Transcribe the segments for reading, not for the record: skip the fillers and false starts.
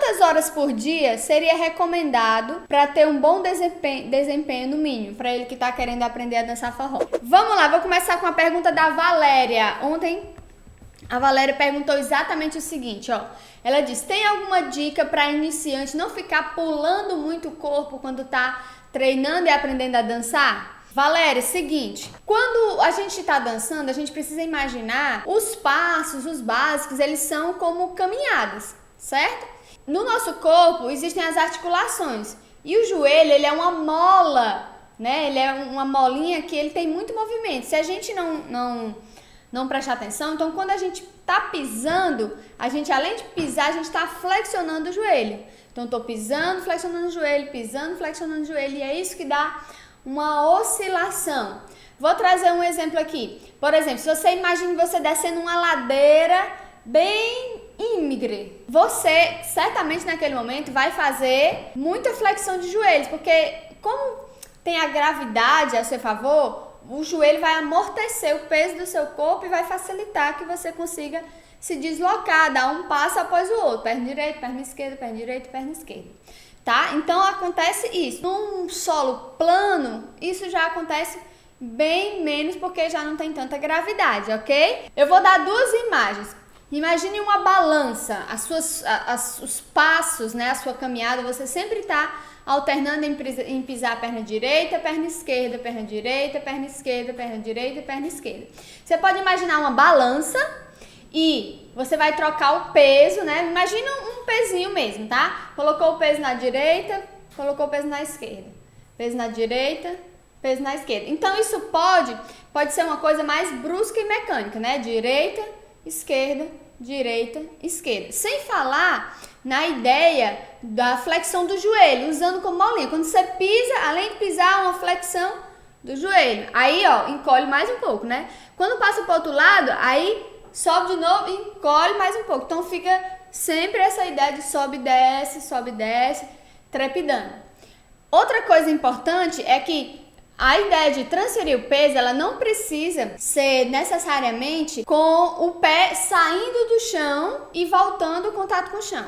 Quantas horas por dia seria recomendado para ter um bom desempenho no mínimo, para ele que está querendo aprender a dançar forró? Vamos lá, vou começar com a pergunta da Valéria. Ontem a Valéria perguntou exatamente o seguinte, ó. Ela disse: tem alguma dica para iniciante não ficar pulando muito o corpo quando tá treinando e aprendendo a dançar? Valéria, seguinte, quando a gente está dançando, a gente precisa imaginar os passos, os básicos, eles são como caminhadas, certo? No nosso corpo existem as articulações e o joelho, ele é uma mola, né? Ele é uma molinha que ele tem muito movimento. Se a gente não prestar atenção, então quando a gente tá pisando, a gente além de pisar, a gente tá flexionando o joelho. Então eu tô pisando, flexionando o joelho, pisando, flexionando o joelho, e é isso que dá uma oscilação. Vou trazer um exemplo aqui. Por exemplo, se você imagina você descendo uma ladeira bem íngreme, você certamente naquele momento vai fazer muita flexão de joelhos, porque como tem a gravidade a seu favor, o joelho vai amortecer o peso do seu corpo e vai facilitar que você consiga se deslocar, dar um passo após o outro, perna direita, perna esquerda, perna direita, perna esquerda. Tá? Então acontece isso. Num solo plano, isso já acontece bem menos porque já não tem tanta gravidade, ok? Eu vou dar duas imagens. Imagine uma balança, os passos, né? A sua caminhada, você sempre está alternando em pisar a perna direita, perna esquerda, perna direita, perna esquerda, perna direita, perna esquerda. Você pode imaginar uma balança e você vai trocar o peso, né? Imagina um pezinho mesmo, tá? Colocou o peso na direita, colocou o peso na esquerda. Peso na direita, peso na esquerda. Então isso pode ser uma coisa mais brusca e mecânica, né? Direita, esquerda, direita, esquerda. Sem falar na ideia da flexão do joelho, usando como molinha. Quando você pisa, além de pisar, uma flexão do joelho. Aí, ó, encolhe mais um pouco, né? Quando passa pro outro lado, aí sobe de novo e encolhe mais um pouco. Então fica sempre essa ideia de sobe, desce, trepidando. Outra coisa importante é que a ideia de transferir o peso, ela não precisa ser necessariamente com o pé saindo do chão e voltando o contato com o chão.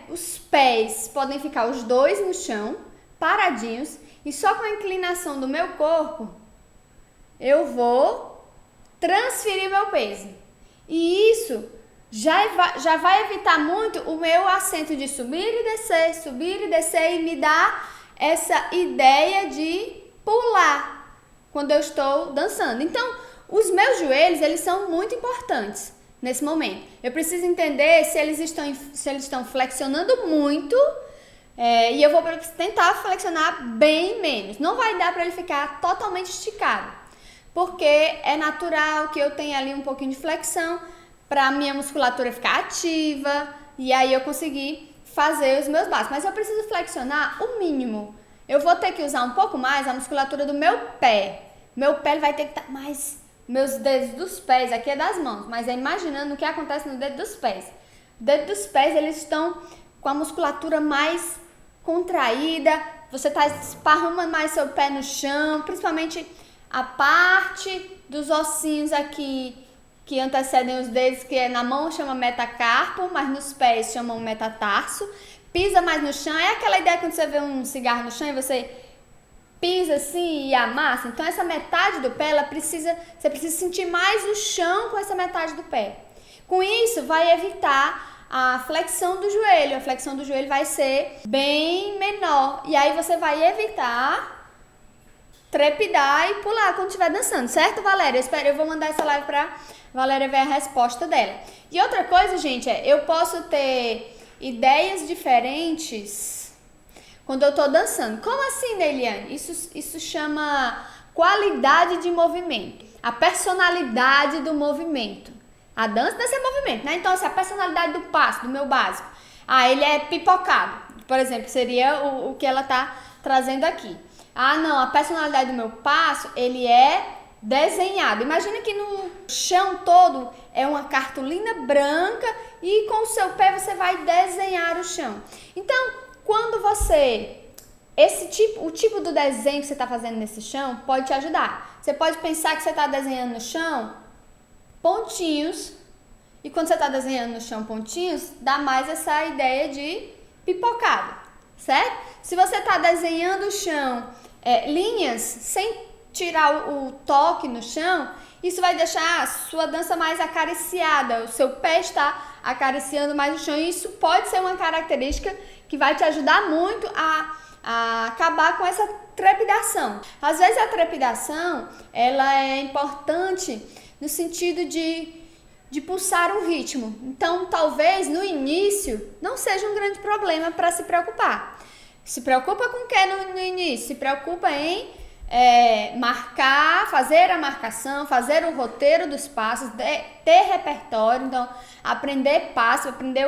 Os pés podem ficar os dois no chão, paradinhos, e só com a inclinação do meu corpo, eu vou transferir meu peso. E isso já vai evitar muito o meu acento de subir e descer e me dar essa ideia de pular quando eu estou dançando. Então, os meus joelhos, eles são muito importantes nesse momento. Eu preciso entender se eles estão flexionando muito e eu vou tentar flexionar bem menos. Não vai dar para ele ficar totalmente esticado, porque é natural que eu tenha ali um pouquinho de flexão para a minha musculatura ficar ativa e aí eu conseguir fazer os meus básicos. Mas eu preciso flexionar o mínimo. Eu vou ter que usar um pouco mais a musculatura do meu pé. Meu pé vai ter que estar mais... Meus dedos dos pés, aqui é das mãos, mas é imaginando o que acontece no dedo dos pés. O dedo dos pés, eles estão com a musculatura mais contraída. Você está esparramando mais seu pé no chão, principalmente a parte dos ossinhos aqui que antecedem os dedos, que na mão chama metacarpo, mas nos pés chamam metatarso. Pisa mais no chão, é aquela ideia quando você vê um cigarro no chão e você pisa assim e amassa. Então essa metade do pé, você precisa sentir mais o chão com essa metade do pé. Com isso, vai evitar a flexão do joelho. A flexão do joelho vai ser bem menor. E aí você vai evitar trepidar e pular quando estiver dançando, certo, Valéria? Eu vou mandar essa live pra Valéria ver a resposta dela. E outra coisa, gente, eu posso ter ideias diferentes quando eu tô dançando. Como assim, Neiliane? Isso chama qualidade de movimento. A personalidade do movimento. A dança deve ser movimento, né? Então, a personalidade do passo, do meu básico. Ele é pipocado. Por exemplo, seria o que ela tá trazendo aqui. Não, a personalidade do meu passo, ele é desenhado. Imagina que no chão todo é uma cartolina branca e com o seu pé você vai desenhar o chão. Então, quando o tipo do desenho que você está fazendo nesse chão pode te ajudar. Você pode pensar que você está desenhando no chão pontinhos E quando você está desenhando no chão pontinhos, dá mais essa ideia de pipocado, certo? Se você está desenhando o chão, linhas sem tirar o toque no chão, isso vai deixar a sua dança mais acariciada, o seu pé está acariciando mais o chão, e isso pode ser uma característica que vai te ajudar muito a acabar com essa trepidação. Às vezes a trepidação, ela é importante no sentido de pulsar um ritmo. Então, talvez no início não seja um grande problema para se preocupar. Se preocupa com o que no início? Se preocupa em marcar, fazer a marcação, fazer o roteiro dos passos, ter repertório, então aprender passo, aprender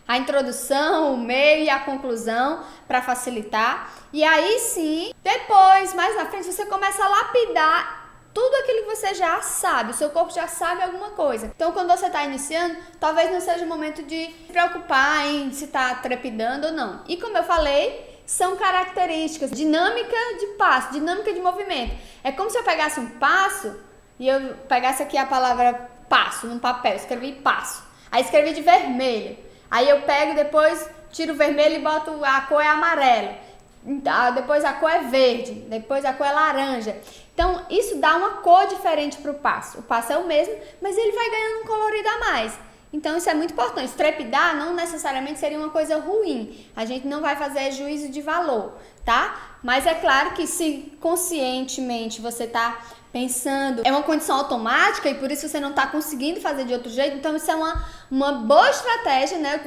a introdução, o meio e a conclusão para facilitar. E aí sim, depois, mais na frente, você começa a lapidar tudo aquilo que você já sabe, o seu corpo já sabe alguma coisa. Então, quando você está iniciando, talvez não seja o momento de se preocupar em se está trepidando ou não. E como eu falei, são características, dinâmica de passo, dinâmica de movimento. É como se eu pegasse um passo e eu pegasse aqui a palavra passo no papel, escrevi passo. Aí escrevi de vermelho. Aí eu pego, depois tiro o vermelho e boto a cor é amarelo. Depois a cor é verde, depois a cor é laranja. Então isso dá uma cor diferente para o passo. O passo é o mesmo, mas ele vai ganhando um colorido a mais. Então isso é muito importante. Trepidar não necessariamente seria uma coisa ruim. A gente não vai fazer juízo de valor, tá? Mas é claro que se conscientemente você tá pensando, é uma condição automática e por isso você não está conseguindo fazer de outro jeito, então isso é uma boa estratégia, né?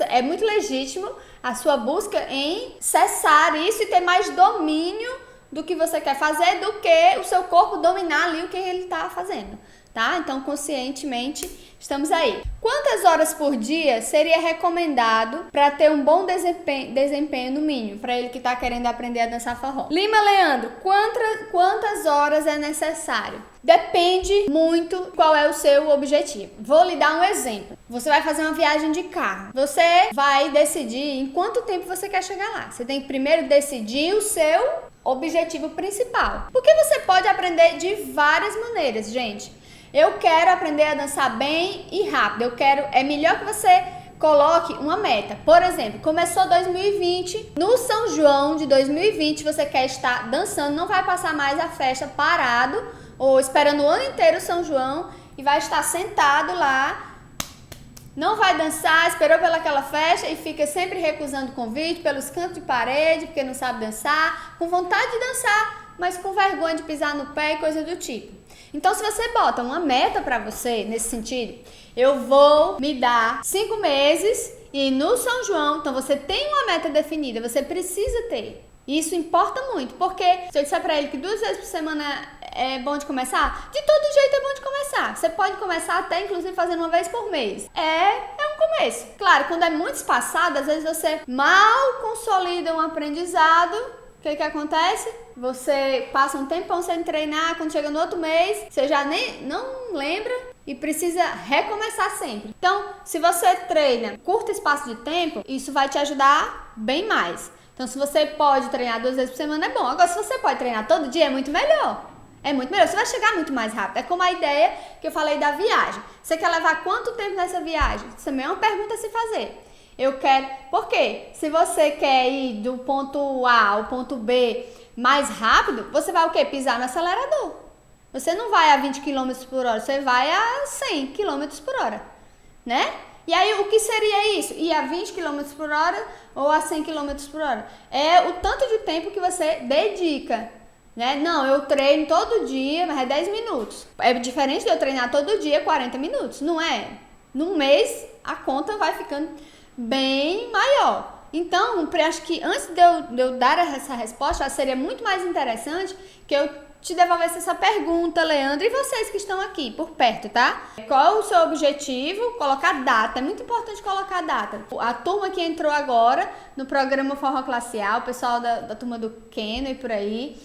É muito legítimo a sua busca em cessar isso e ter mais domínio do que você quer fazer do que o seu corpo dominar ali o que ele está fazendo, tá? Então, conscientemente, estamos aí. Quantas horas por dia seria recomendado para ter um bom desempenho no mínimo, para ele que está querendo aprender a dançar forró? Lima Leandro, quantas horas é necessário? Depende muito qual é o seu objetivo. Vou lhe dar um exemplo. Você vai fazer uma viagem de carro. Você vai decidir em quanto tempo você quer chegar lá. Você tem que primeiro decidir o seu objetivo principal. Porque você pode aprender de várias maneiras, gente. Eu quero aprender a dançar bem e rápido. É melhor que você coloque uma meta. Por exemplo, começou 2020, no São João de 2020 você quer estar dançando, não vai passar mais a festa parado ou esperando o ano inteiro o São João e vai estar sentado lá, não vai dançar, esperou pelaquela festa e fica sempre recusando convite pelos cantos de parede, porque não sabe dançar, com vontade de dançar, mas com vergonha de pisar no pé e coisa do tipo. Então, se você bota uma meta para você nesse sentido, eu vou me dar 5 meses e no São João, então você tem uma meta definida, você precisa ter. Isso importa muito, porque se eu disser para ele que 2 vezes por semana é bom de começar, de todo jeito é bom de começar. Você pode começar até, inclusive, fazendo uma vez por mês. É um começo. Claro, quando é muito espaçado, às vezes você mal consolida um aprendizado. O que acontece? Você passa um tempão sem treinar, quando chega no outro mês, você já não lembra e precisa recomeçar sempre. Então, se você treina curto espaço de tempo, isso vai te ajudar bem mais. Então, se você pode treinar 2 vezes por semana, é bom. Agora, se você pode treinar todo dia, é muito melhor. É muito melhor, você vai chegar muito mais rápido. É como a ideia que eu falei da viagem. Você quer levar quanto tempo nessa viagem? Isso também é uma pergunta a se fazer. Eu quero... Por quê? Se você quer ir do ponto A ao ponto B mais rápido, você vai o quê? Pisar no acelerador. Você não vai a 20 km por hora, você vai a 100 km por hora, né? E aí, o que seria isso? Ir a 20 km por hora ou a 100 km por hora? É o tanto de tempo que você dedica, né? Não, eu treino todo dia, mas é 10 minutos. É diferente de eu treinar todo dia 40 minutos, não é? Num mês, a conta vai ficando bem maior. Então, acho que antes de eu dar essa resposta, seria muito mais interessante que eu te devolvesse essa pergunta, Leandro, e vocês que estão aqui por perto, tá? Qual o seu objetivo? Colocar data, é muito importante colocar data. A turma que entrou agora no programa Forró Classe A, o pessoal da turma do Keno e por aí,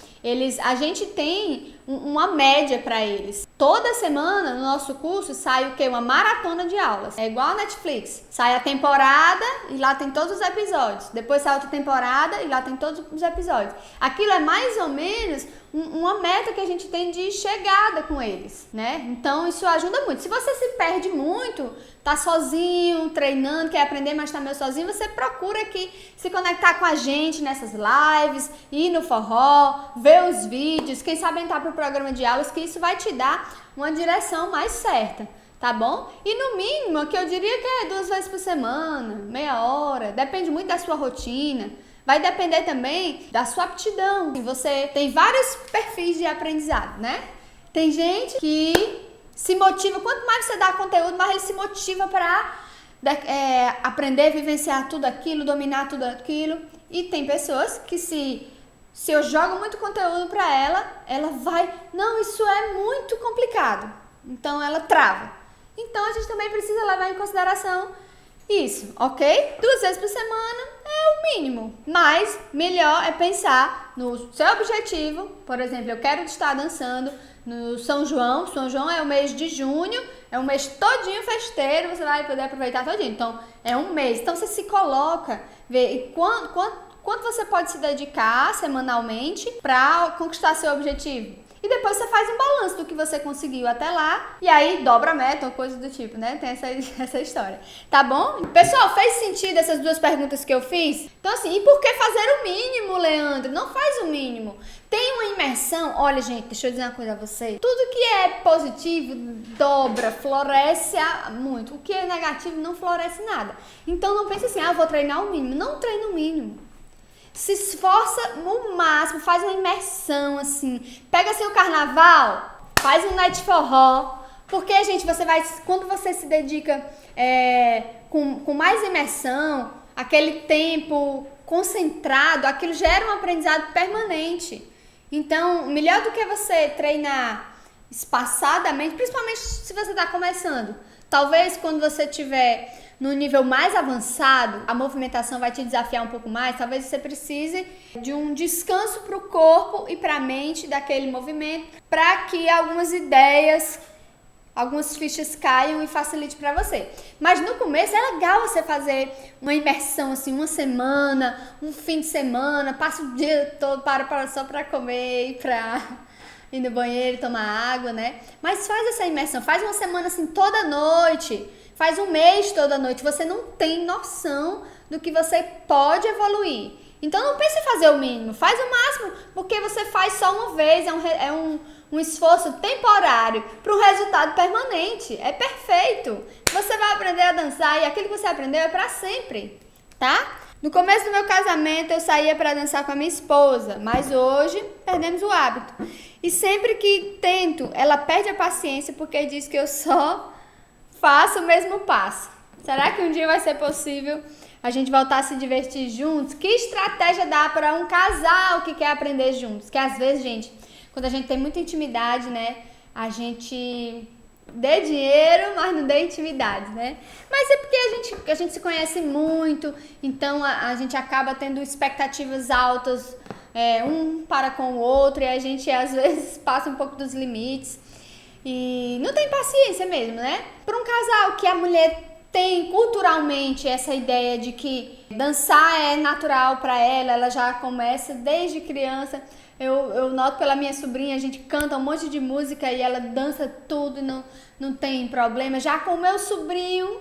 a gente tem uma média para eles. Toda semana no nosso curso sai o quê? Uma maratona de aulas. É igual a Netflix. Sai a temporada e lá tem todos os episódios. Depois sai outra temporada e lá tem todos os episódios. Aquilo é mais ou menos uma meta que a gente tem de chegada com eles, né? Então isso ajuda muito. Se você se perde muito, tá sozinho, treinando, quer aprender, mas tá meio sozinho, você procura aqui se conectar com a gente nessas lives, ir no forró, ver os vídeos, quem sabe entrar pro programa de aulas, que isso vai te dar uma direção mais certa, tá bom? E no mínimo, que eu diria que é 2 vezes por semana, meia hora, depende muito da sua rotina. Vai depender também da sua aptidão. Você tem vários perfis de aprendizado, né? Tem gente que se motiva, quanto mais você dá conteúdo, mais ele se motiva para aprender, vivenciar tudo aquilo, dominar tudo aquilo. E tem pessoas que se eu jogo muito conteúdo para ela vai, não, isso é muito complicado. Então ela trava. Então a gente também precisa levar em consideração isso, ok? 2 vezes por semana é o mínimo, mas melhor é pensar no seu objetivo. Por exemplo, eu quero estar dançando no São João. São João é o mês de junho, é um mês todinho festeiro, você vai poder aproveitar todinho. Então, é um mês. Então, você se coloca, vê quanto você pode se dedicar semanalmente para conquistar seu objetivo. E depois você faz um balanço do que você conseguiu até lá. E aí dobra a meta ou coisa do tipo, né? Tem essa história. Tá bom? Pessoal, fez sentido essas 2 perguntas que eu fiz? Então assim, e por que fazer o mínimo, Leandro? Não faz o mínimo. Tem uma imersão. Olha, gente, deixa eu dizer uma coisa a vocês. Tudo que é positivo dobra, floresce muito. O que é negativo não floresce nada. Então não pense assim, eu vou treinar o mínimo. Não treina o mínimo. Se esforça no máximo, faz uma imersão, assim. Pega assim o carnaval, faz um night forró. Porque, gente, quando você se dedica com mais imersão, aquele tempo concentrado, aquilo gera um aprendizado permanente. Então, melhor do que você treinar espaçadamente, principalmente se você está começando. Talvez quando você tiver no nível mais avançado, a movimentação vai te desafiar um pouco mais, talvez você precise de um descanso para o corpo e para a mente daquele movimento, para que algumas ideias, algumas fichas caiam e facilite para você. Mas no começo é legal você fazer uma imersão assim, uma semana, um fim de semana, passa o dia todo só para comer e para ir no banheiro, tomar água, né? Mas faz essa imersão, faz uma semana assim toda noite. Faz um mês toda noite, você não tem noção do que você pode evoluir. Então não pense em fazer o mínimo, faz o máximo, porque você faz só uma vez, é um esforço temporário para um resultado permanente. É perfeito. Você vai aprender a dançar e aquilo que você aprendeu é para sempre, tá? No começo do meu casamento eu saía para dançar com a minha esposa, mas hoje perdemos o hábito. E sempre que tento, ela perde a paciência porque diz que eu só faço o mesmo passo. Será que um dia vai ser possível a gente voltar a se divertir juntos? Que estratégia dá para um casal que quer aprender juntos? Que às vezes, gente, quando a gente tem muita intimidade, né, a gente dê dinheiro, mas não dê intimidade, né? Mas é porque a gente se conhece muito, então a gente acaba tendo expectativas altas, um para com o outro, e a gente às vezes passa um pouco dos limites. E não tem paciência mesmo, né? Para um casal que a mulher tem culturalmente essa ideia de que dançar é natural para ela já começa desde criança. Eu noto pela minha sobrinha, a gente canta um monte de música e ela dança tudo e não tem problema. Já com o meu sobrinho,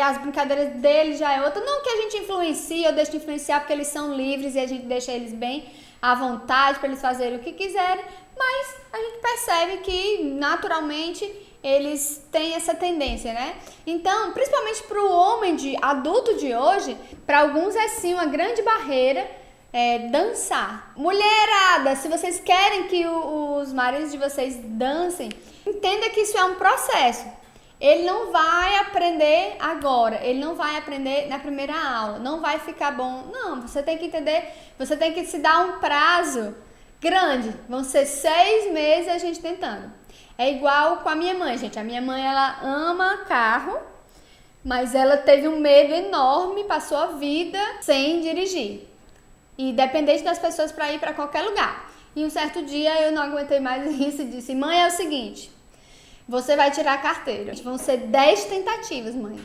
as brincadeiras dele já é outra. Não que a gente influencie ou deixe de influenciar, porque eles são livres e a gente deixa eles bem à vontade para eles fazerem o que quiserem. Mas a gente percebe que naturalmente eles têm essa tendência, né? Então, principalmente para o homem adulto de hoje, para alguns é sim uma grande barreira dançar. Mulherada, se vocês querem que os maridos de vocês dancem, entenda que isso é um processo. Ele não vai aprender agora, ele não vai aprender na primeira aula, não vai ficar bom. Não, você tem que entender, você tem que se dar um prazo grande, vão ser 6 meses a gente tentando. É igual com a minha mãe, gente. A minha mãe, ela ama carro, mas ela teve um medo enorme, passou a vida sem dirigir. E dependente das pessoas para ir para qualquer lugar. E um certo dia eu não aguentei mais isso e disse, mãe, é o seguinte, você vai tirar a carteira. Vão ser 10 tentativas, mãe.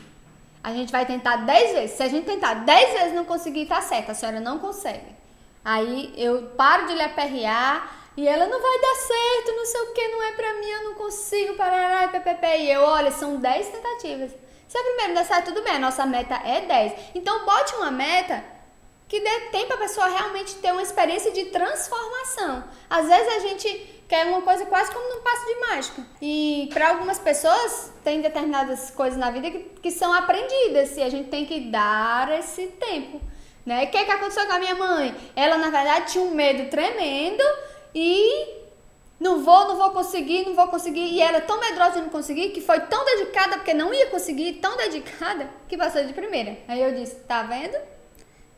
A gente vai tentar 10 vezes. Se a gente tentar 10 vezes e não conseguir, tá certo, a senhora não consegue. Aí eu paro de lhe aperrear e ela não vai dar certo, não sei o que, não é pra mim, eu não consigo, parará, ppp. E eu, olha, são 10 tentativas. Se a primeira não der certo, tudo bem, a nossa meta é 10. Então bote uma meta que dê tempo a pessoa realmente ter uma experiência de transformação. Às vezes a gente quer uma coisa quase como num passo de mágica. E para algumas pessoas tem determinadas coisas na vida que são aprendidas e a gente tem que dar esse tempo, né? O que aconteceu com a minha mãe? Ela, na verdade, tinha um medo tremendo e não vou conseguir. E ela tão medrosa de não conseguir, que foi tão dedicada, porque não ia conseguir, tão dedicada, que passou de primeira. Aí eu disse, tá vendo?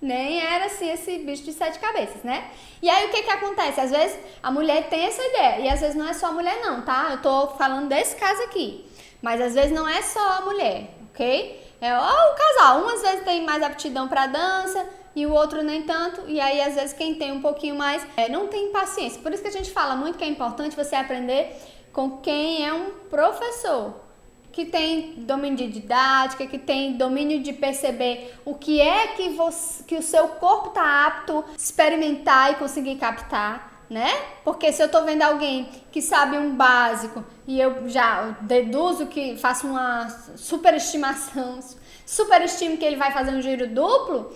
Nem era assim esse bicho de 7 cabeças, né? E aí o que acontece? Às vezes a mulher tem essa ideia, e às vezes não é só a mulher não, tá? Eu tô falando desse caso aqui, mas às vezes não é só a mulher, ok? É o casal, um às vezes tem mais aptidão pra dança e o outro nem tanto, e aí às vezes quem tem um pouquinho mais não tem paciência. Por isso que a gente fala muito que é importante você aprender com quem é um professor, que tem domínio de didática, que tem domínio de perceber o que é que o seu corpo está apto a experimentar e conseguir captar, né? Porque se eu tô vendo alguém que sabe um básico e eu já deduzo que faço uma superestimação, superestimo que ele vai fazer um giro duplo,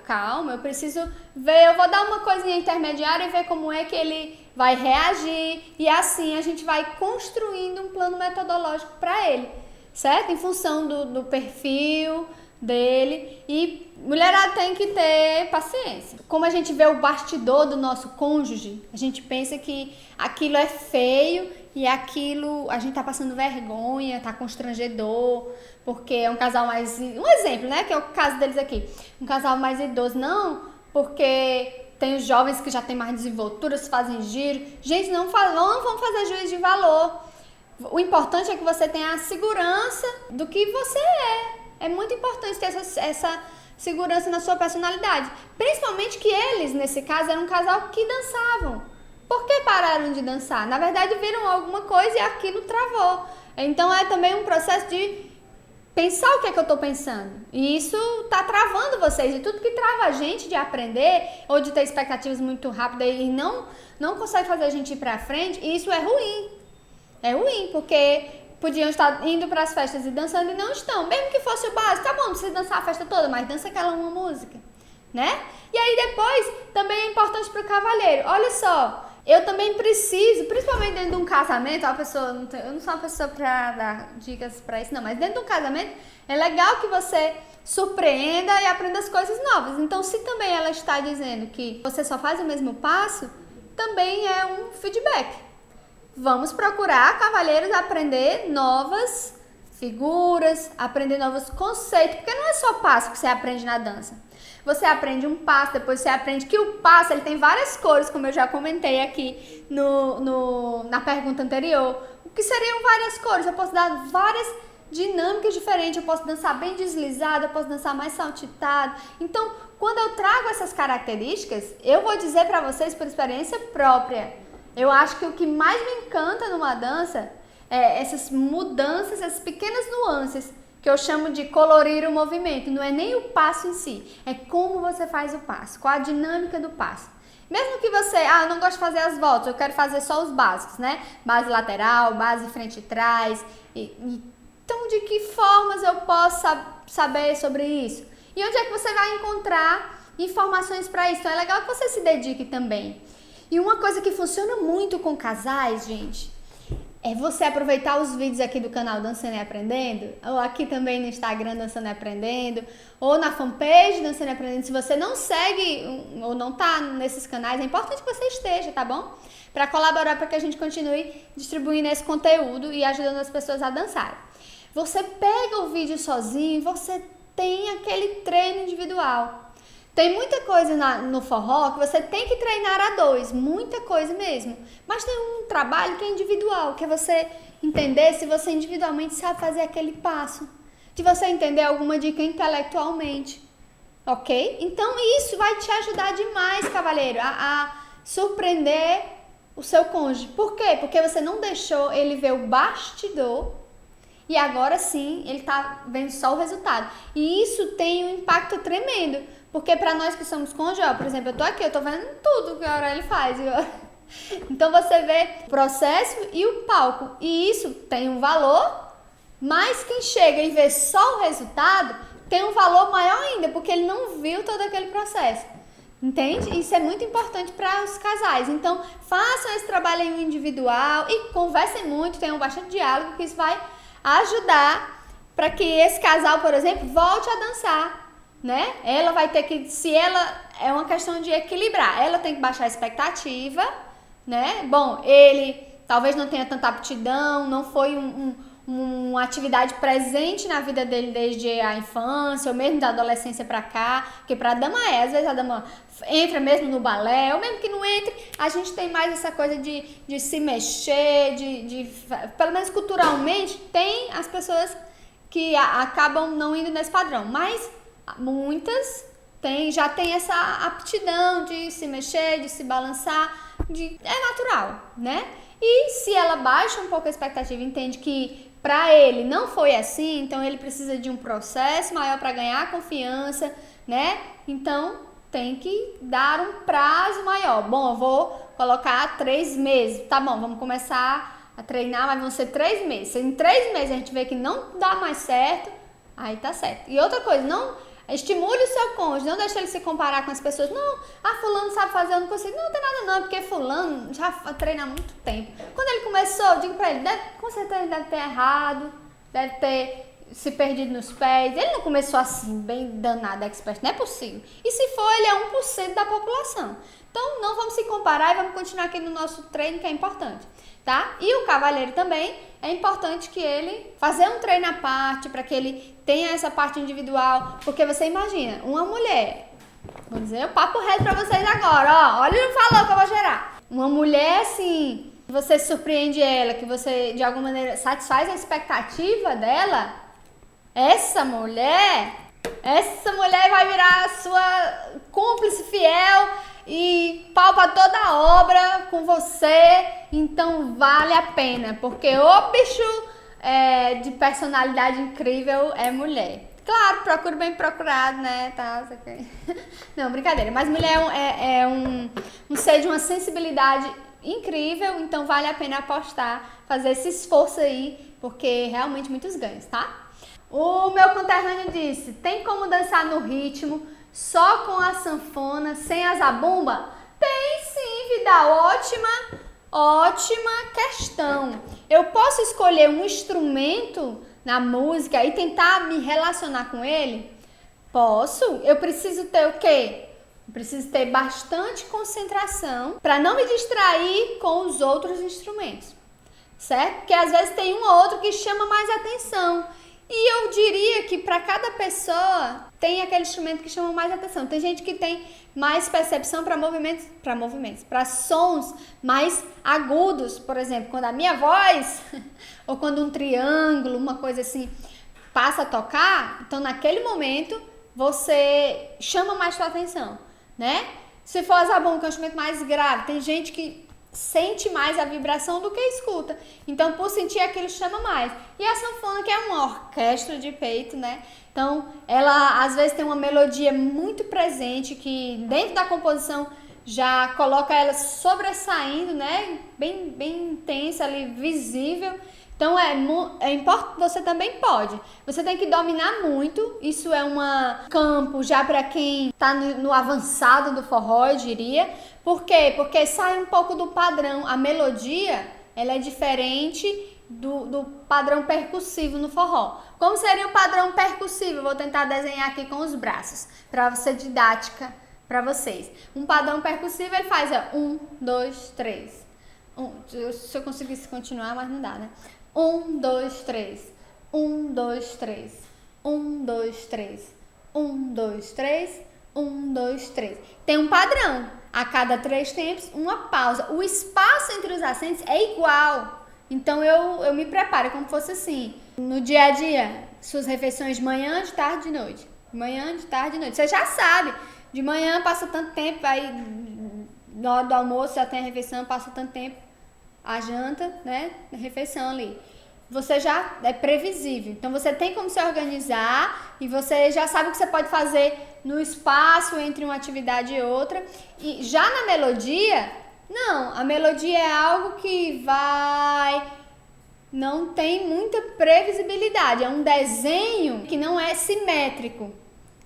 calma, eu preciso ver, eu vou dar uma coisinha intermediária e ver como é que ele vai reagir, e assim a gente vai construindo um plano metodológico para ele, certo? Em função do perfil dele, e mulherada tem que ter paciência. Como a gente vê o bastidor do nosso cônjuge, a gente pensa que aquilo é feio e aquilo a gente tá passando vergonha, tá constrangedor, porque é um casal mais... Um exemplo, né? Que é o caso deles aqui. Um casal mais idoso. Não, porque tem os jovens que já têm mais desenvoltura, se fazem giro. Gente, não vamos fazer juízo de valor. O importante é que você tenha a segurança do que você é. É muito importante ter essa segurança na sua personalidade. Principalmente que eles, nesse caso, eram um casal que dançavam. Por que pararam de dançar? Na verdade, viram alguma coisa e aquilo travou. Então, é também um processo de pensar o que é que eu tô pensando. E isso tá travando vocês. E tudo que trava a gente de aprender ou de ter expectativas muito rápidas e não consegue fazer a gente ir pra frente, isso é ruim. É ruim, porque podiam estar indo pras festas e dançando e não estão. Mesmo que fosse o básico, tá bom, não precisa dançar a festa toda, mas dança aquela uma música, né? E aí depois, também é importante pro cavalheiro. Olha só, eu também preciso, principalmente dentro de um casamento, eu não sou uma pessoa pra dar dicas pra isso não, mas dentro de um casamento é legal que você surpreenda e aprenda as coisas novas. Então, se também ela está dizendo que você só faz o mesmo passo, também é um feedback. Vamos procurar, cavalheiros, aprender novas figuras, aprender novos conceitos, porque não é só passo que você aprende na dança. Você aprende um passo, depois você aprende que o passo ele tem várias cores, como eu já comentei aqui na pergunta anterior. O que seriam várias cores? Eu posso dar várias dinâmicas diferentes, eu posso dançar bem deslizado, eu posso dançar mais saltitado. Então, quando eu trago essas características, eu vou dizer para vocês por experiência própria. Eu acho que o que mais me encanta numa dança é essas mudanças, essas pequenas nuances, que eu chamo de colorir o movimento. Não é nem o passo em si, é como você faz o passo, qual a dinâmica do passo. Mesmo que você, eu não gosto de fazer as voltas, eu quero fazer só os básicos, né? Base lateral, base frente e trás. Então, de que formas eu posso saber sobre isso? E onde é que você vai encontrar informações para isso? Então, é legal que você se dedique também. E uma coisa que funciona muito com casais, gente, é você aproveitar os vídeos aqui do canal Dançando e Aprendendo, ou aqui também no Instagram Dançando e Aprendendo, ou na fanpage Dançando e Aprendendo. Se você não segue ou não tá nesses canais, é importante que você esteja, tá bom? Para colaborar, para que a gente continue distribuindo esse conteúdo e ajudando as pessoas a dançarem. Você pega o vídeo sozinho, você tem aquele treino individual. Tem muita coisa no forró que você tem que treinar a dois, muita coisa mesmo. Mas tem um trabalho que é individual, que é você entender se você individualmente sabe fazer aquele passo. De você entender alguma dica intelectualmente, ok? Então isso vai te ajudar demais, cavalheiro, a surpreender o seu cônjuge. Por quê? Porque você não deixou ele ver o bastidor e agora sim ele tá vendo só o resultado. E isso tem um impacto tremendo, porque para nós que somos cônjuges, ó, por exemplo, eu tô aqui, eu tô vendo tudo que a Aurélia faz. Então você vê o processo e o palco, e isso tem um valor, mas quem chega e vê só o resultado tem um valor maior ainda, porque ele não viu todo aquele processo. Entende? Isso é muito importante para os casais. Então, façam esse trabalho individual e conversem muito, tenham bastante diálogo, que isso vai ajudar para que esse casal, por exemplo, volte a dançar, né? Ela vai ter que, se ela, é uma questão de equilibrar, ela tem que baixar a expectativa, né? Bom, ele talvez não tenha tanta aptidão, não foi uma atividade presente na vida dele desde a infância, ou mesmo da adolescência pra cá, porque pra dama às vezes a dama entra mesmo no balé, ou mesmo que não entre, a gente tem mais essa coisa de se mexer, pelo menos culturalmente, tem as pessoas que acabam não indo nesse padrão, mas muitas já tem essa aptidão de se mexer, de se balançar, é natural, né? E se ela baixa um pouco a expectativa, entende que para ele não foi assim, então ele precisa de um processo maior para ganhar confiança, né? Então tem que dar um prazo maior. Bom, eu vou colocar 3 meses. Tá bom, vamos começar a treinar, mas vão ser 3 meses. Se em 3 meses a gente vê que não dá mais certo, aí tá certo. E outra coisa, não estimule o seu cônjuge, não deixe ele se comparar com as pessoas. Não, fulano sabe fazer, eu não consigo. Não tem nada não, porque fulano já treina há muito tempo. Quando ele começou, eu digo pra ele, com certeza ele deve ter errado, deve ter se perdido nos pés. Ele não começou assim, bem danado, expert, não é possível. E se for, ele é 1% da população. Então, não vamos se comparar e vamos continuar aqui no nosso treino, que é importante, tá? E o cavalheiro também, é importante que ele fazer um treino à parte, para que ele tenha essa parte individual, porque você imagina, uma mulher, vou dizer o papo reto para vocês agora, ó, olha o valor que eu vou gerar. Uma mulher, assim, você surpreende ela, que você, de alguma maneira, satisfaz a expectativa dela, essa mulher vai virar a sua cúmplice fiel e palpa toda a obra com você, então vale a pena, porque o bicho de personalidade incrível é mulher. Claro, procure bem procurado, né, tá, não, brincadeira, mas mulher é um ser de uma sensibilidade incrível, então vale a pena apostar, fazer esse esforço aí, porque realmente muitos ganhos, tá? O meu conterrâneo disse, tem como dançar no ritmo, só com a sanfona, sem a zabumba? Tem sim, vida, ótima questão. Eu posso escolher um instrumento na música e tentar me relacionar com ele? Posso. Eu preciso ter o quê? Eu preciso ter bastante concentração para não me distrair com os outros instrumentos, certo? Porque às vezes tem um ou outro que chama mais atenção. E eu diria que para cada pessoa tem aquele instrumento que chama mais atenção. Tem gente que tem mais percepção para para sons mais agudos, por exemplo, quando a minha voz ou quando um triângulo, uma coisa assim, passa a tocar, então naquele momento você chama mais sua atenção, né? Se for a zabumba, que é um instrumento mais grave, tem gente que sente mais a vibração do que escuta. Então, por sentir aquilo, chama mais. E a sanfona, que é uma orquestra de peito, né? Então, ela às vezes tem uma melodia muito presente, que dentro da composição já coloca ela sobressaindo, né? Bem intensa ali, visível. Então, é importante, você também pode. Você tem que dominar muito, isso é um campo já para quem está no avançado do forró, eu diria. Por quê? Porque sai um pouco do padrão. A melodia, ela é diferente do padrão percussivo no forró. Como seria o padrão percussivo? Eu vou tentar desenhar aqui com os braços, para ser didática para vocês. Um padrão percussivo, ele faz 1, 2, 3. Se eu conseguisse continuar, mas não dá, né? 1, 2, 3. 1, 2, 3. 1, 2, 3. 1, 2, 3. 1, 2, 3. Tem um padrão. A cada 3 tempos, uma pausa. O espaço entre os acentos é igual. Então, eu me preparo como fosse assim. No dia a dia, suas refeições de manhã, de tarde, de noite. De manhã, de tarde, de noite. Você já sabe. De manhã passa tanto tempo, aí na hora do almoço já tem a refeição, passa tanto tempo, a janta, né, a refeição ali. Você já é previsível. Então você tem como se organizar e você já sabe o que você pode fazer no espaço entre uma atividade e outra. E já na melodia, não, a melodia é algo que não tem muita previsibilidade. É um desenho que não é simétrico.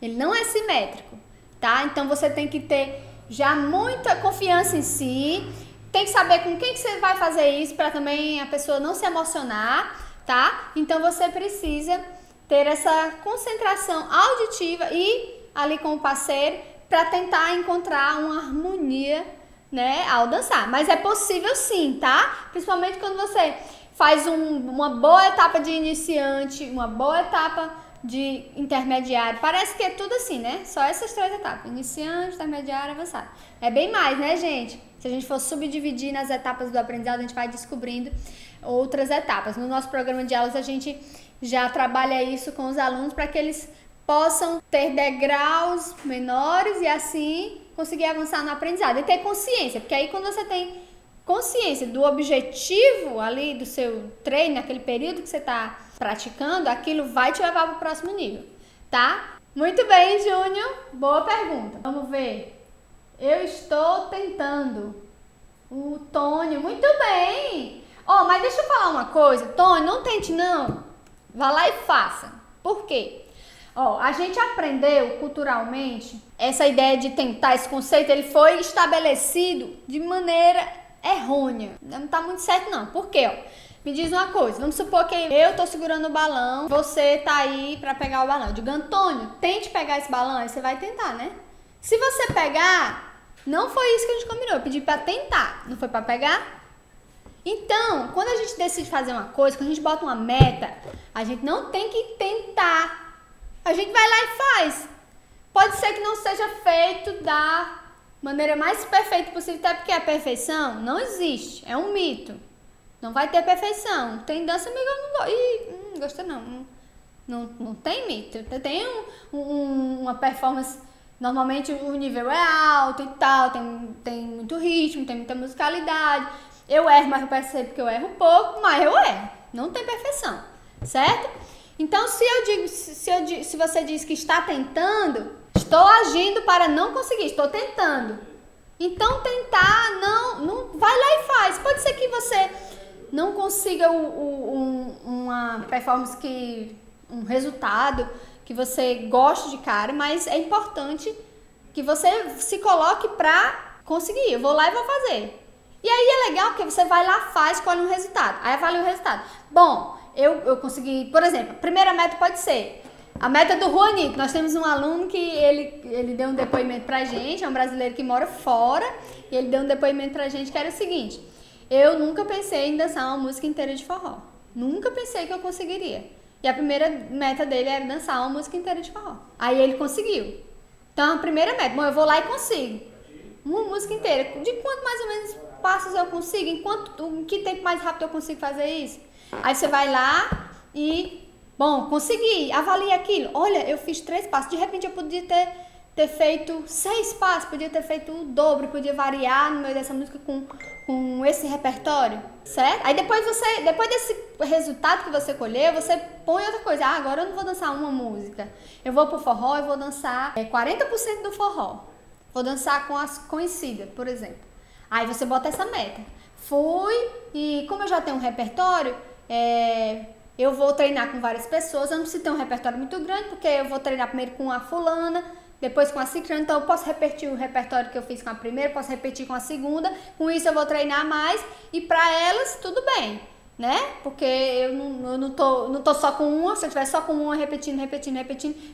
Ele não é simétrico, tá? Então você tem que ter já muita confiança em si. Tem que saber com quem que você vai fazer isso para também a pessoa não se emocionar, tá? Então você precisa ter essa concentração auditiva e ali com o parceiro para tentar encontrar uma harmonia, né, ao dançar. Mas é possível sim, tá? Principalmente quando você faz uma boa etapa de iniciante, uma boa etapa de intermediário. Parece que é tudo assim, né? Só essas 3 etapas: iniciante, intermediário, avançado. É bem mais, né, gente? Se a gente for subdividir nas etapas do aprendizado, a gente vai descobrindo outras etapas. No nosso programa de aulas, a gente já trabalha isso com os alunos para que eles possam ter degraus menores e assim conseguir avançar no aprendizado. E ter consciência, porque aí quando você tem consciência do objetivo ali do seu treino, naquele período que você está praticando, aquilo vai te levar para o próximo nível, tá? Muito bem, Júnior. Boa pergunta. Vamos ver. Eu estou tentando. O Tônio, muito bem. Mas deixa eu falar uma coisa. Tônio, não tente não. Vá lá e faça. Por quê? A gente aprendeu culturalmente essa ideia de tentar, esse conceito, ele foi estabelecido de maneira errônea. Não tá muito certo não. Por quê? Me diz uma coisa, vamos supor que eu tô segurando o balão, você tá aí pra pegar o balão. Eu digo, Antônio, tente pegar esse balão, aí você vai tentar, né? Se você pegar, não foi isso que a gente combinou, eu pedi pra tentar, não foi pra pegar? Então, quando a gente decide fazer uma coisa, quando a gente bota uma meta, a gente não tem que tentar. A gente vai lá e faz. Pode ser que não seja feito da maneira mais perfeita possível, até porque a perfeição não existe, é um mito. Não vai ter perfeição. Tem dança, amiga, eu não gosto não. Não tem mito. Tem uma performance, normalmente o nível é alto e tal, tem muito ritmo, tem muita musicalidade. Eu erro, mas eu percebo que eu erro pouco, mas eu erro. Não tem perfeição, certo? Então, se você diz que está tentando, estou agindo para não conseguir, estou tentando. Então, tentar, não vai lá e faz. Pode ser que você não consiga uma performance, um resultado que você goste de cara, mas é importante que você se coloque para conseguir. Eu vou lá e vou fazer. E aí é legal porque você vai lá, faz, escolhe um resultado. Aí avalia o resultado. Bom, eu consegui, por exemplo, a primeira meta pode ser a meta do Juanito. Nós temos um aluno que ele deu um depoimento pra gente, é um brasileiro que mora fora, e ele deu um depoimento pra gente que era o seguinte: eu nunca pensei em dançar uma música inteira de forró. Nunca pensei que eu conseguiria. E a primeira meta dele era dançar uma música inteira de forró. Aí ele conseguiu. Então a primeira meta, bom, eu vou lá e consigo. Uma música inteira. De quanto mais ou menos passos eu consigo? Em que tempo mais rápido eu consigo fazer isso? Aí você vai lá e, bom, consegui, avalie aquilo. Olha, eu fiz 3 passos. De repente eu podia ter feito 6 passos, podia ter feito o dobro, podia variar no meio dessa música com esse repertório, certo? Aí depois desse resultado que você colheu, você põe outra coisa. Agora eu não vou dançar uma música. Eu vou pro forró, eu vou dançar 40% do forró. Vou dançar com as conhecidas, por exemplo. Aí você bota essa meta. Fui e como eu já tenho um repertório, eu vou treinar com várias pessoas. Eu não preciso ter um repertório muito grande, porque eu vou treinar primeiro com a fulana, depois com a ciclana. Então eu posso repetir o repertório que eu fiz com a primeira, posso repetir com a segunda. Com isso eu vou treinar mais e pra elas tudo bem, né? Porque eu não tô só com uma. Se eu estiver só com uma repetindo,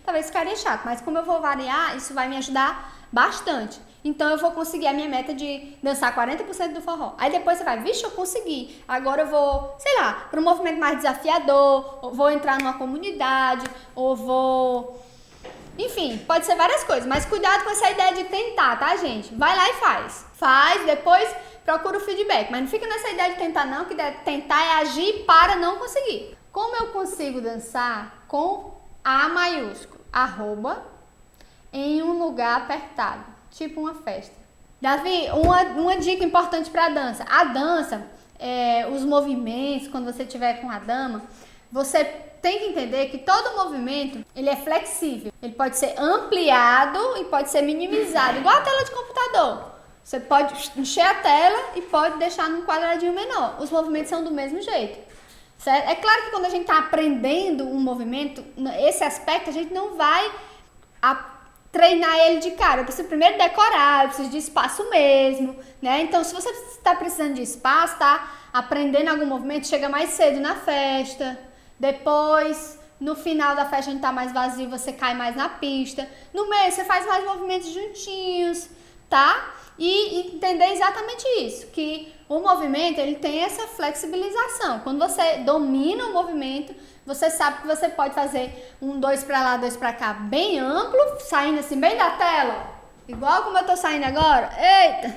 talvez ficaria chato. Mas como eu vou variar, isso vai me ajudar bastante. Então eu vou conseguir a minha meta de dançar 40% do forró. Aí depois você vai, vixe, eu consegui. Agora eu vou, sei lá, para um movimento mais desafiador, ou vou entrar numa comunidade, ou vou... Enfim, pode ser várias coisas, mas cuidado com essa ideia de tentar, tá, gente? Vai lá e faz. Faz, depois procura o feedback. Mas não fica nessa ideia de tentar não, que tentar é agir para não conseguir. Como eu consigo dançar com A maiúsculo, @ em um lugar apertado? Tipo uma festa. Davi, uma dica importante para a dança. A dança, os movimentos, quando você estiver com a dama, você tem que entender que todo movimento, ele é flexível. Ele pode ser ampliado e pode ser minimizado, igual a tela de computador. Você pode encher a tela e pode deixar num quadradinho menor. Os movimentos são do mesmo jeito, certo? É claro que quando a gente está aprendendo um movimento, esse aspecto, a gente não vai treinar ele de cara. Eu preciso primeiro decorar, eu preciso de espaço mesmo, né? Então, se você está precisando de espaço, tá aprendendo algum movimento, chega mais cedo na festa. Depois, no final da festa, a gente tá mais vazio, você cai mais na pista. No meio, você faz mais movimentos juntinhos, tá? E entender exatamente isso, que o movimento, ele tem essa flexibilização. Quando você domina o movimento, você sabe que você pode fazer 1, 2 pra lá, 2 pra cá, bem amplo, saindo assim, bem da tela, igual como eu tô saindo agora. Eita!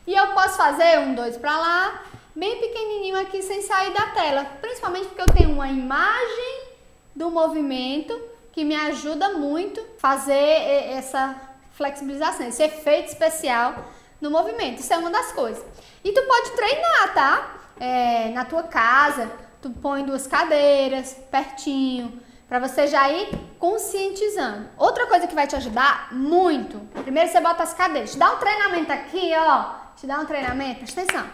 E eu posso fazer 1, 2 pra lá, bem pequenininho aqui, sem sair da tela. Principalmente porque eu tenho uma imagem do movimento que me ajuda muito a fazer essa flexibilização, esse efeito especial no movimento. Isso é uma das coisas. E tu pode treinar, tá? Na tua casa, tu põe 2 cadeiras pertinho, pra você já ir conscientizando. Outra coisa que vai te ajudar muito, primeiro você bota as cadeiras. Te dá um treinamento aqui, ó. Te dá um treinamento, presta atenção.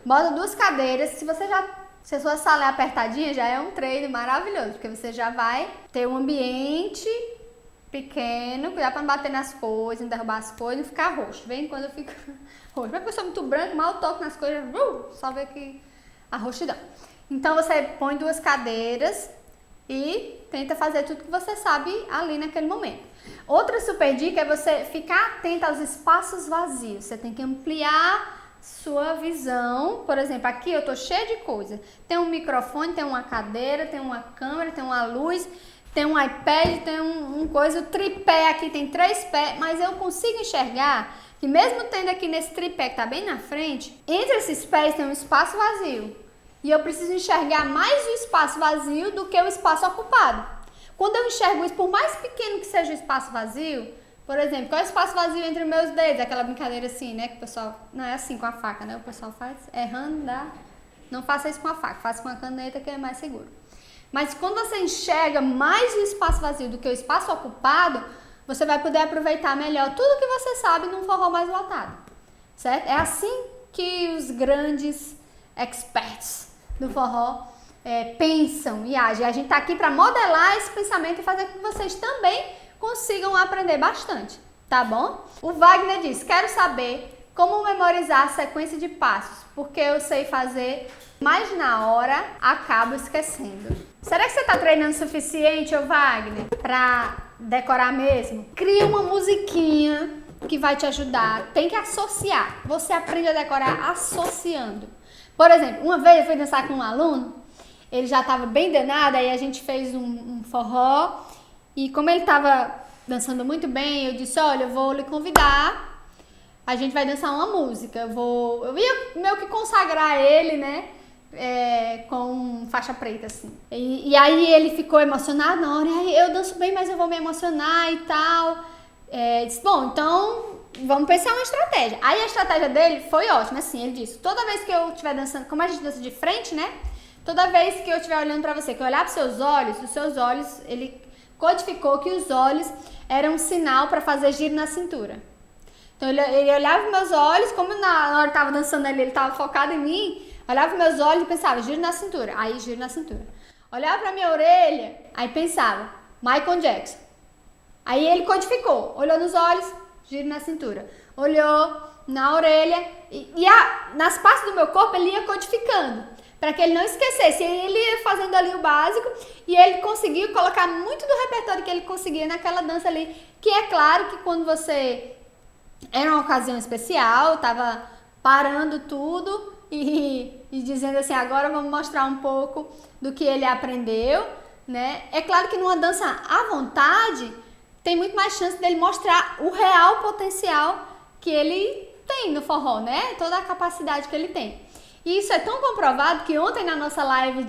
Bota 2 cadeiras, se a sua sala é apertadinha, já é um treino maravilhoso, porque você já vai ter um ambiente pequeno, cuidar pra não bater nas coisas, não derrubar as coisas, não ficar roxo. Vem quando eu fico roxo. Mas eu sou muito branco, mal toco nas coisas, só vê que a roxidão. Então você põe 2 cadeiras e tenta fazer tudo que você sabe ali naquele momento. Outra super dica é você ficar atento aos espaços vazios. Você tem que ampliar sua visão. Por exemplo, aqui eu tô cheia de coisa. Tem um microfone, tem uma cadeira, tem uma câmera, tem uma luz, tem um iPad, tem um coisa, o tripé aqui tem 3 pés, mas eu consigo enxergar que mesmo tendo aqui nesse tripé que tá bem na frente, entre esses pés tem um espaço vazio. E eu preciso enxergar mais o espaço vazio do que o espaço ocupado. Quando eu enxergo isso, por mais pequeno que seja o espaço vazio, por exemplo, qual é o espaço vazio entre os meus dedos? Aquela brincadeira assim, né? Que o pessoal... Não é assim com a faca, né? O pessoal faz errando, dá... Não faça isso com a faca, faça com a caneta que é mais seguro. Mas quando você enxerga mais o espaço vazio do que o espaço ocupado, você vai poder aproveitar melhor tudo que você sabe num forró mais lotado, certo? É assim que os grandes experts do forró pensam e agem. A gente tá aqui para modelar esse pensamento e fazer com que vocês também consigam aprender bastante, tá bom? O Wagner diz, quero saber como memorizar a sequência de passos, porque eu sei fazer, mas na hora acabo esquecendo. Será que você tá treinando o suficiente, ô Wagner, para decorar mesmo? Cria uma musiquinha que vai te ajudar. Tem que associar. Você aprende a decorar associando. Por exemplo, uma vez eu fui dançar com um aluno, ele já estava bem danado, aí a gente fez um forró, e como ele estava dançando muito bem, eu disse, olha, eu vou lhe convidar, a gente vai dançar uma música, eu ia meio que consagrar ele, né, com faixa preta, assim. E aí ele ficou emocionado na hora, e aí eu danço bem, mas eu vou me emocionar e tal. Disse, bom, então vamos pensar uma estratégia. Aí a estratégia dele foi ótima, assim, ele disse, toda vez que eu estiver dançando, como a gente dança de frente, né, toda vez que eu estiver olhando pra você, que eu olhar pros seus olhos, os seus olhos, ele codificou que os olhos eram um sinal para fazer giro na cintura. Então ele olhava os meus olhos, como na hora que eu tava dançando ali, ele tava focado em mim, olhava os meus olhos e pensava, giro na cintura, aí giro na cintura. Olhava pra minha orelha, aí pensava, Michael Jackson. Aí ele codificou, olhou nos olhos, giro na cintura. Olhou na orelha, nas partes do meu corpo ele ia codificando, para que ele não esquecesse. Ele ia fazendo ali o básico e ele conseguiu colocar muito do repertório que ele conseguia naquela dança ali, que é claro que quando você... Era uma ocasião especial, tava parando tudo e dizendo assim, agora vamos mostrar um pouco do que ele aprendeu, né? É claro que numa dança à vontade, tem muito mais chance dele mostrar o real potencial que ele tem no forró, né? Toda a capacidade que ele tem. E isso é tão comprovado que ontem na nossa live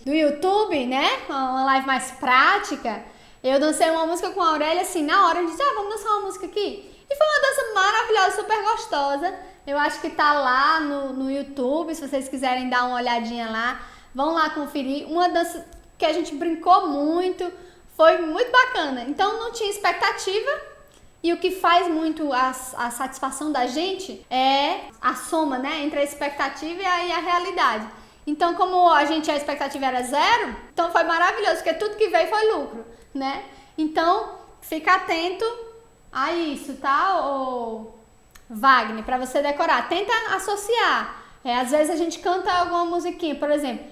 do YouTube, né? Uma live mais prática, Eu dancei uma música com a Aurélia, assim, na hora, a gente disse, vamos dançar uma música aqui. E foi uma dança maravilhosa, super gostosa. Eu acho que tá lá no YouTube, se vocês quiserem dar uma olhadinha lá, vão lá conferir. Uma dança que a gente brincou muito, foi muito bacana. Então não tinha expectativa, e o que faz muito a satisfação da gente é a soma, né, entre a expectativa e a realidade. Então, como a expectativa era zero, então foi maravilhoso, porque tudo que veio foi lucro, né? Então, fica atento a isso, tá, Wagner, para você decorar. Tenta associar. Às vezes a gente canta alguma musiquinha, por exemplo,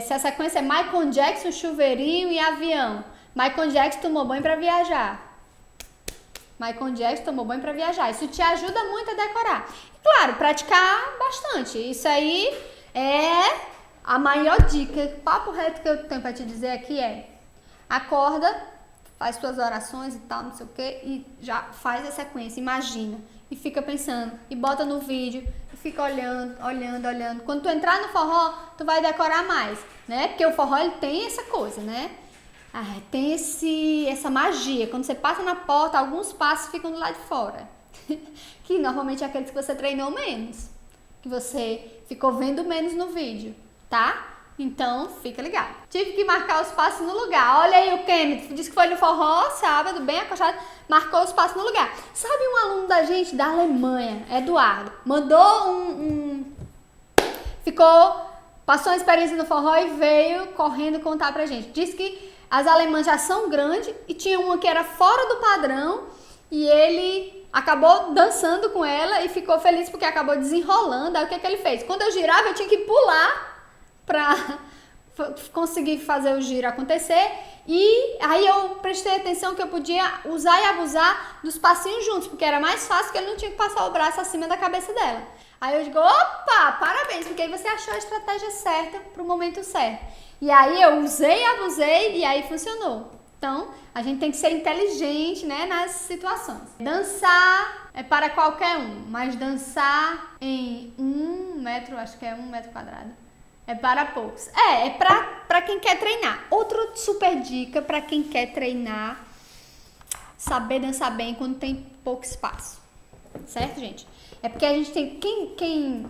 se a sequência é Michael Jackson, chuveirinho e avião. Michael Jackson tomou banho para viajar. Michael Jackson tomou banho para viajar. Isso te ajuda muito a decorar. E, claro, praticar bastante. Isso aí é a maior dica. Papo reto que eu tenho para te dizer aqui acorda, faz suas orações e tal, não sei o que, e já faz a sequência, imagina. E fica pensando, e bota no vídeo, e fica olhando. Quando tu entrar no forró, tu vai decorar mais, né? Porque o forró, ele tem essa coisa, né? Tem essa magia. Quando você passa na porta, alguns passos ficam do lado de fora. Que normalmente é aqueles que você treinou menos. Que você ficou vendo menos no vídeo, tá? Então, fica ligado. Tive que marcar os passos no lugar. Olha aí o Kenneth, disse que foi no forró, sábado, bem acostado, marcou os passos no lugar. Sabe um aluno da gente da Alemanha, Eduardo, mandou passou uma experiência no forró e veio correndo contar pra gente. Disse que as alemãs já são grandes e tinha uma que era fora do padrão e ele acabou dançando com ela e ficou feliz porque acabou desenrolando. Aí o que ele fez? Quando eu girava, eu tinha que pular pra conseguir fazer o giro acontecer. E aí eu prestei atenção que eu podia usar e abusar dos passinhos juntos, porque era mais fácil, que ele não tinha que passar o braço acima da cabeça dela. Aí eu digo, opa, parabéns, porque aí você achou a estratégia certa pro momento certo. E aí eu usei e abusei e aí funcionou. Então, a gente tem que ser inteligente, né, nas situações. Dançar é para qualquer um, mas dançar em 1 metro, acho que é 1 metro quadrado, é para poucos. É para quem quer treinar. Outra super dica para quem quer treinar, saber dançar bem quando tem pouco espaço. Certo, gente? É porque a gente tem...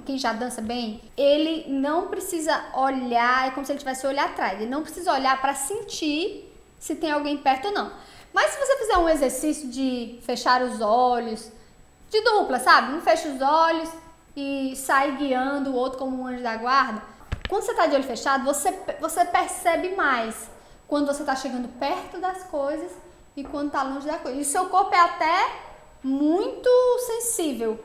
Quem já dança bem, ele não precisa olhar, é como se ele tivesse olhar atrás. Ele não precisa olhar para sentir se tem alguém perto ou não. Mas se você fizer um exercício de fechar os olhos, de dupla, sabe? Um fecha os olhos e sai guiando o outro como um anjo da guarda. Quando você tá de olho fechado, você percebe mais quando você tá chegando perto das coisas e quando tá longe da coisa. E o seu corpo é até muito sensível.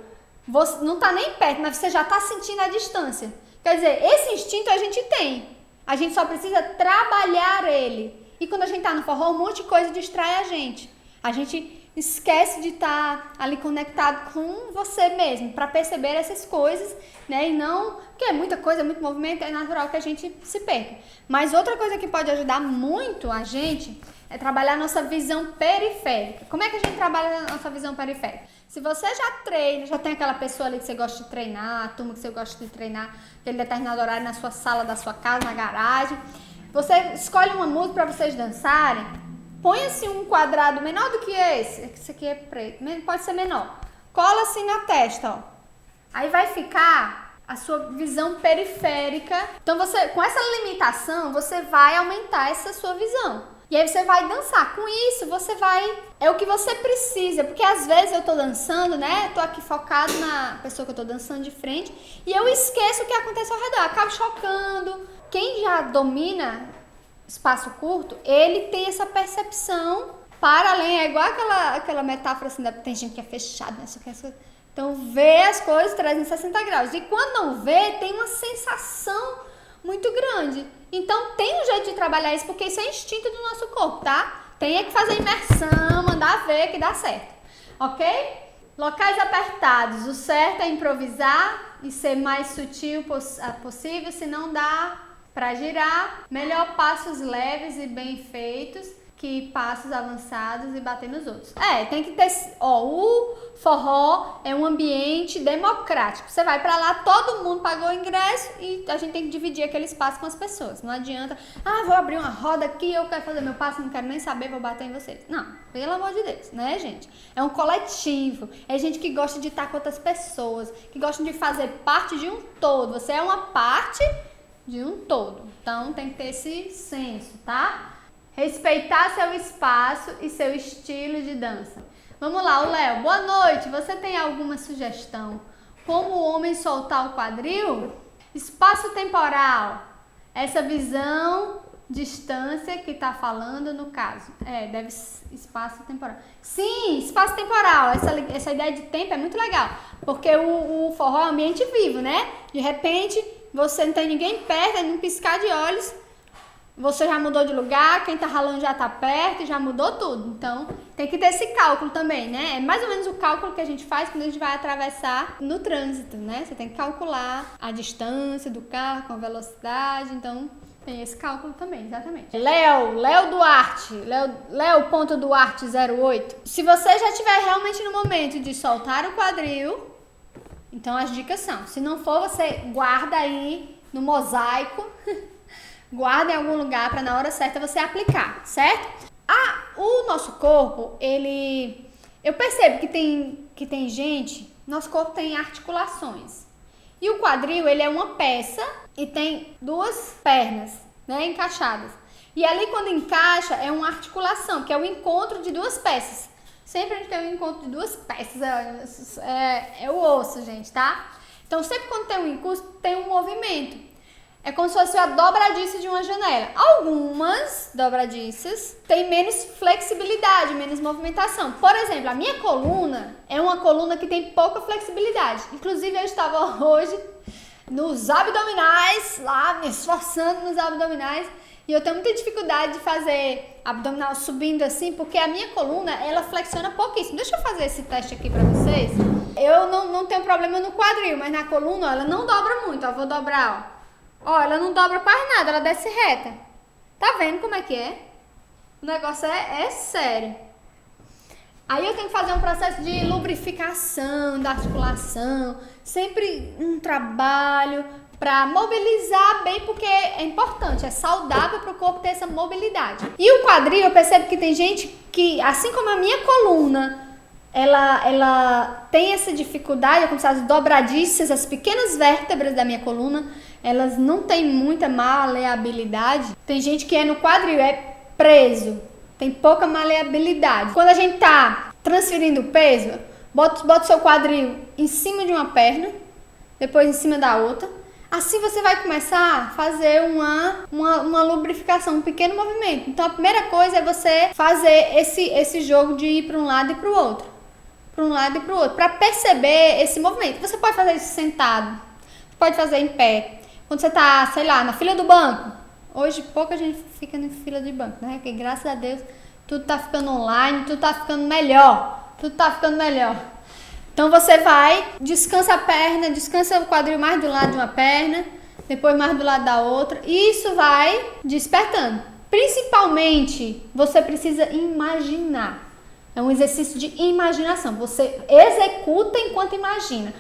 Você não tá nem perto, mas você já tá sentindo a distância. Quer dizer, esse instinto a gente tem. A gente só precisa trabalhar ele. E quando a gente tá no forró, um monte de coisa distrai a gente. A gente esquece de estar ali conectado com você mesmo, para perceber essas coisas, né? E não, porque é muita coisa, muito movimento, é natural que a gente se perca. Mas outra coisa que pode ajudar muito a gente é trabalhar a nossa visão periférica. Como é que a gente trabalha a nossa visão periférica? Se você já treina, já tem aquela pessoa ali que você gosta de treinar, a turma que você gosta de treinar, aquele determinado horário na sua sala da sua casa, na garagem, você escolhe uma música para vocês dançarem, põe assim um quadrado menor do que esse aqui é preto, pode ser menor, cola assim na testa, ó. Aí vai ficar a sua visão periférica. Então você, com essa limitação, você vai aumentar essa sua visão. E aí você vai dançar. Com isso, você vai... É o que você precisa. Porque às vezes eu tô dançando, né? Tô aqui focado na pessoa que eu tô dançando de frente. E eu esqueço o que acontece ao redor. Acabo chocando. Quem já domina espaço curto, ele tem essa percepção para além. É igual aquela metáfora assim, tem gente que é fechada, né? Então vê as coisas 360 graus. E quando não vê, tem uma sensação muito grande. Então tem um jeito de trabalhar isso, porque isso é instinto do nosso corpo, tá? Tem que fazer imersão, mandar ver que dá certo, ok? Locais apertados, o certo é improvisar e ser mais sutil possível, se não dá para girar. Melhor passos leves e bem feitos. que passos avançados e bater nos outros. Tem que ter, o forró é um ambiente democrático. Você vai pra lá, todo mundo pagou o ingresso e a gente tem que dividir aquele espaço com as pessoas. Não adianta, vou abrir uma roda aqui, eu quero fazer meu passo, não quero nem saber, vou bater em vocês. Não, pelo amor de Deus, né, gente? É um coletivo, é gente que gosta de estar com outras pessoas, que gosta de fazer parte de um todo. Você é uma parte de um todo, então tem que ter esse senso, tá? Respeitar seu espaço e seu estilo de dança. Vamos lá, o Léo. Boa noite. Você tem alguma sugestão? Como o homem soltar o quadril? Espaço temporal. Essa visão, distância que tá falando no caso. Deve espaço temporal. Sim, espaço temporal. Essa ideia de tempo é muito legal. Porque o forró é um ambiente vivo, né? De repente, você não tem ninguém perto, num piscar de olhos, você já mudou de lugar, quem tá ralando já tá perto, já mudou tudo. Então, tem que ter esse cálculo também, né? É mais ou menos o cálculo que a gente faz quando a gente vai atravessar no trânsito, né? Você tem que calcular a distância do carro com a velocidade, então tem esse cálculo também, exatamente. Léo Duarte, Léo.Duarte08. Se você já estiver realmente no momento de soltar o quadril, então as dicas são, se não for, você guarda aí no mosaico, guarda em algum lugar para na hora certa você aplicar, certo? O nosso corpo, eu percebo que tem gente, nosso corpo tem articulações. E o quadril, ele é uma peça e tem duas pernas, né, encaixadas. E ali quando encaixa é uma articulação, que é o encontro de duas peças. Sempre a gente tem um encontro de duas peças, é o osso, gente, tá? Então sempre quando tem um encurso, tem um movimento. É como se fosse a dobradiça de uma janela. Algumas dobradiças têm menos flexibilidade, menos movimentação. Por exemplo, a minha coluna é uma coluna que tem pouca flexibilidade. Inclusive, eu estava hoje nos abdominais, lá me esforçando nos abdominais. E eu tenho muita dificuldade de fazer abdominal subindo assim, porque a minha coluna, ela flexiona pouquíssimo. Deixa eu fazer esse teste aqui pra vocês. Eu não tenho problema no quadril, mas na coluna, ó, ela não dobra muito. Ó, vou dobrar, ó. Ó, ela não dobra quase nada, ela desce reta. Tá vendo como é que é? O negócio é sério. Aí eu tenho que fazer um processo de lubrificação, da articulação. Sempre um trabalho para mobilizar bem, porque é importante, é saudável para o corpo ter essa mobilidade. E o quadril, eu percebo que tem gente que, assim como a minha coluna, ela tem essa dificuldade, é como se as dobradiças, as pequenas vértebras da minha coluna, elas não têm muita maleabilidade. Tem gente que no quadril, é preso, tem pouca maleabilidade. Quando a gente tá transferindo o peso, bota o seu quadril em cima de uma perna, depois em cima da outra. Assim você vai começar a fazer uma lubrificação, um pequeno movimento. Então a primeira coisa é você fazer esse jogo de ir para um lado e para o outro. Para um lado e para o outro, para perceber esse movimento. Você pode fazer isso sentado, pode fazer em pé. Quando você tá, sei lá, na fila do banco. Hoje pouca gente fica na fila de banco, né? Porque graças a Deus tudo tá ficando online, tudo tá ficando melhor. Então você vai, descansa a perna, descansa o quadril mais do lado de uma perna, depois mais do lado da outra. E isso vai despertando. Principalmente, você precisa imaginar. É um exercício de imaginação. Você executa enquanto imagina.